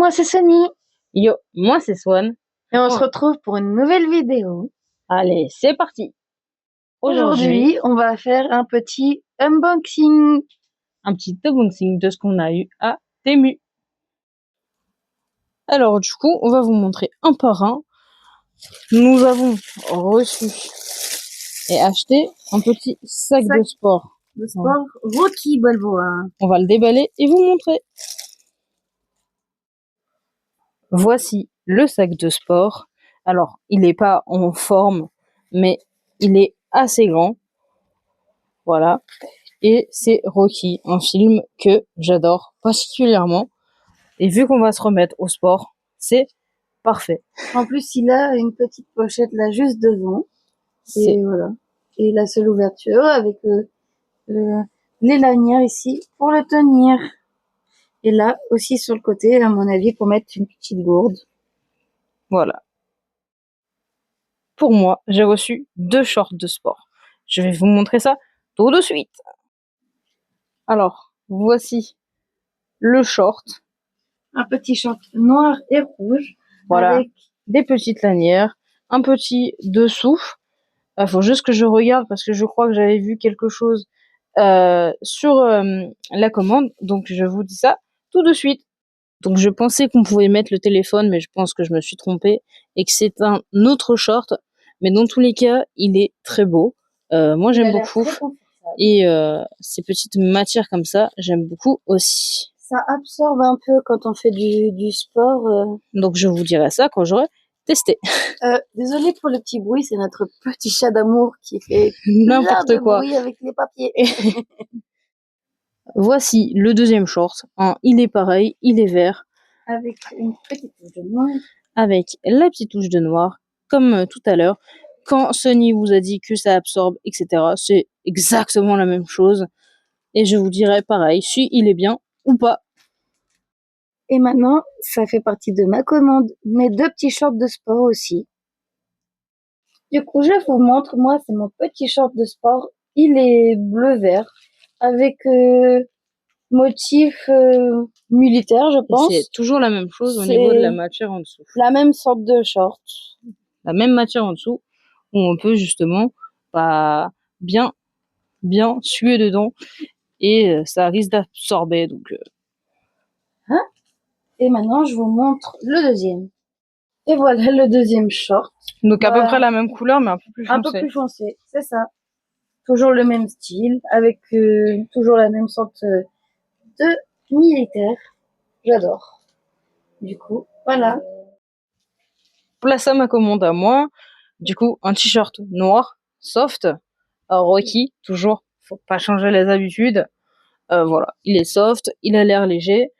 moi c'est Sunny. Yo, moi c'est Swan. Et on se retrouve pour une nouvelle vidéo. Allez, c'est parti. Aujourd'hui, on va faire un petit unboxing. Un petit unboxing de ce qu'on a eu à Temu. Alors du coup, on va vous montrer un par un. Nous avons reçu et acheté un petit sac de sport. De sport Rocky Balboa. On va le déballer et vous montrer. Voici le sac de sport. Alors, il n'est pas en forme, mais il est assez grand. Voilà. Et c'est Rocky, un film que j'adore particulièrement. Et vu qu'on va se remettre au sport, c'est parfait. En plus, il a une petite pochette là juste devant. Et voilà. Et la seule ouverture avec les lanières ici pour le tenir. Et là aussi sur le côté, à mon avis, pour mettre une petite gourde. Voilà. Pour moi, j'ai reçu 2 shorts de sport. Je vais vous montrer ça tout de suite. Alors, voici le short. Un petit short noir et rouge. Voilà. Avec des petites lanières, un petit dessous. Il faut juste que je regarde parce que je crois que j'avais vu quelque chose sur la commande. Donc, je vous dis ça tout de suite. Donc, je pensais qu'on pouvait mettre le téléphone, mais je pense que je me suis trompée et que c'est un autre short. Mais dans tous les cas, il est très beau. Moi, j'aime beaucoup. Et ces petites matières comme ça, j'aime beaucoup aussi. Ça absorbe un peu quand on fait du sport. Donc, je vous dirai ça quand j'aurai testé. Désolée pour le petit bruit, c'est notre petit chat d'amour qui fait n'importe quoi bruit avec les papiers. Voici le deuxième short. Il est pareil, il est vert. Avec une petite touche de noir. Avec la petite touche de noir, comme tout à l'heure. Quand Sunny vous a dit que ça absorbe, etc., c'est exactement la même chose. Et je vous dirai pareil, si il est bien ou pas. Et maintenant, ça fait partie de ma commande, mes 2 petits shorts de sport aussi. Du coup, je vous montre, moi, c'est mon petit short de sport. Il est bleu-vert, avec motif militaire, je pense. C'est toujours la même chose au niveau de la matière en dessous. La même sorte de short. La même matière en dessous, où on peut justement bien suer dedans. Et ça risque d'absorber, donc... Hein? Et maintenant, je vous montre le deuxième. Et voilà le deuxième short. Donc à peu près la même couleur, mais un peu plus foncé. Un peu plus foncé, c'est ça. Toujours le même style, avec toujours la même sorte de militaire. J'adore. Du coup, voilà. Place à ma commande à moi. Du coup, un t-shirt noir, soft. Rocky, toujours. Faut pas changer les habitudes. Voilà, il est soft, il a l'air léger.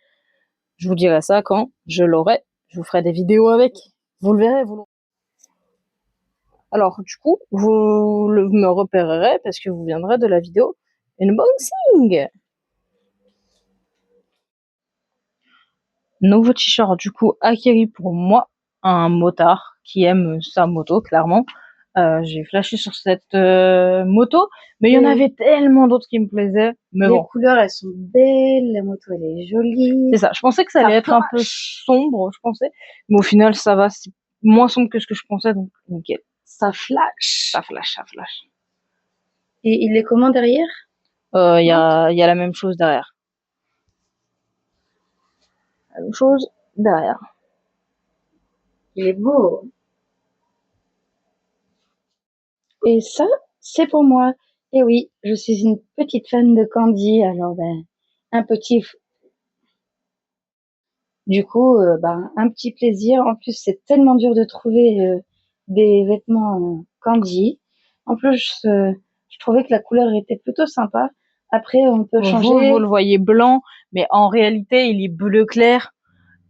Je vous dirai ça quand je l'aurai. Je vous ferai des vidéos avec. Vous le verrez, vous. Alors, du coup, vous me repérerez parce que vous viendrez de la vidéo unboxing. Nouveau t-shirt, du coup, acquéri pour moi, un motard qui aime sa moto, clairement. J'ai flashé sur cette moto, mais il y en avait tellement d'autres qui me plaisaient. Mais les couleurs, elles sont belles, la moto, elle est jolie. C'est ça, je pensais que ça allait être un peu sombre, je pensais. Mais au final, ça va, c'est moins sombre que ce que je pensais, donc nickel. Ça flash. Ça flash, ça flash. Et il est comment derrière? Il y a la même chose derrière. La même chose derrière. Il est beau. Et ça, c'est pour moi. Et oui, je suis une petite fan de Candy, alors un petit... Du coup, un petit plaisir. En plus, c'est tellement dur de trouver des vêtements Candy. En plus, je trouvais que la couleur était plutôt sympa. Après, on peut changer. Vous le voyez blanc, mais en réalité, il est bleu clair.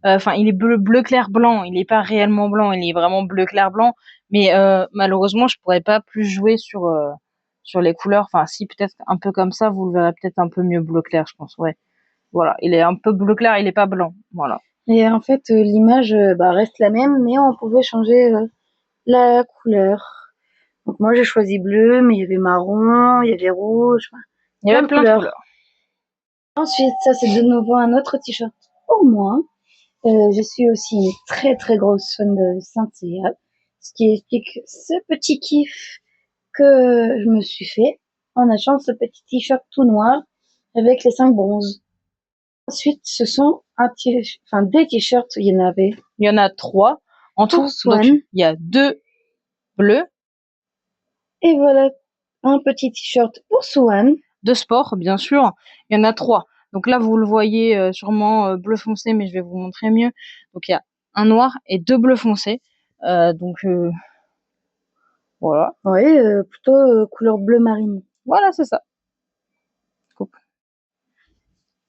Enfin, il est bleu clair blanc. Il n'est pas réellement blanc. Il est vraiment bleu clair blanc. Mais malheureusement, je pourrais pas plus jouer sur les couleurs. Enfin, si peut-être un peu comme ça, vous le verrez peut-être un peu mieux bleu clair, je pense. Ouais. Voilà, il est un peu bleu clair. Il est pas blanc. Voilà. Et en fait, l'image reste la même, mais on pouvait changer la couleur. Donc moi, j'ai choisi bleu, mais il y avait marron, il y avait rouge. Il y avait plein de couleurs. Ensuite, ça, c'est de nouveau un autre t-shirt pour moi. Je suis aussi une très très grosse fan de Saint-Céal, ce qui explique ce petit kiff que je me suis fait en achetant ce petit t-shirt tout noir avec les 5 bronzes. Ensuite, ce sont des t-shirts, il y en avait. Il y en a 3 en Pour tout. Swan. Donc, il y a 2 bleus. Et voilà, un petit t-shirt pour Swan. De sport, bien sûr. Il y en a 3. Donc là, vous le voyez sûrement bleu foncé, mais je vais vous montrer mieux. Donc, il y a un noir et 2 bleus foncés. Voilà. Ouais, plutôt couleur bleu marine. Voilà, c'est ça. Coupe.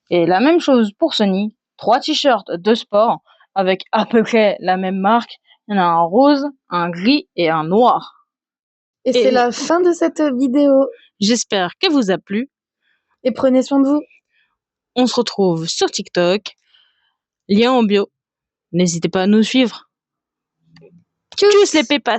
Et la même chose pour Sony. 3 t-shirts de sport avec à peu près la même marque. Il y en a un rose, un gris et un noir. Et c'est la fin de cette vidéo. J'espère qu'elle vous a plu. Et prenez soin de vous. On se retrouve sur TikTok. Lien en bio. N'hésitez pas à nous suivre. Tchuss les pépas.